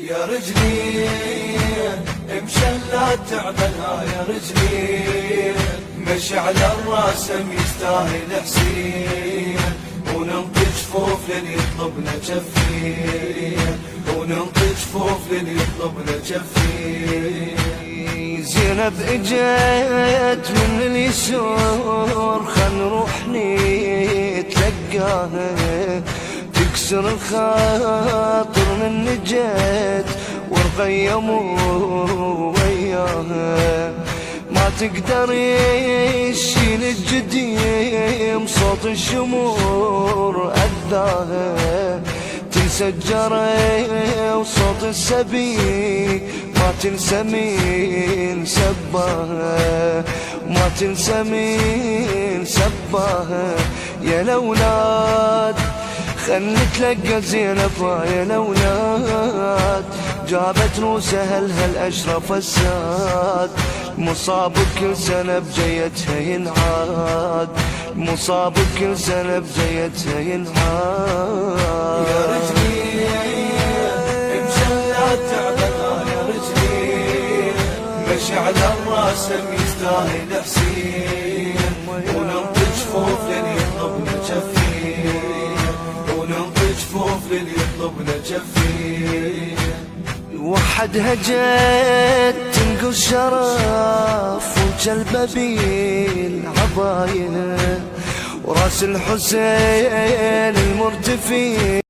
يا رجلي مشلات تعبلها يا رجلي، مشي على الراسم يستاهل حسين، وننطي جفوف للي يطلبنا جفين، وننطي جفوف للي يطلبنا جفين. زينب اجت من اليسور، خل نروح نتلقاها، تكسر الخاطر من نجت ورقيموا وياها، ما تقدر يشيل الجديم صوت الشمور أذاها، تنسى الجري وصوت السبي ما تنسى مين سباها، ما تنسى مين سباها. يا الأولاد خل نتلقى زينب يا الأولاد، جابت روسها لها الأشرف الساد، مصاب كل سنة بجيتها ينعاد، مصاب كل سنة بجيتها ينعاد. يا رجلي مشلات تعبلها يا رجلي، مشي على الراسم يستاهل حسين، وننطي جفوف للي يطلبنا جفين، وننطي جفوف للي يطلبنا جفين. وحدها جت تنقل شرف وجلبه بالعباية، وراس الحسين المرتفي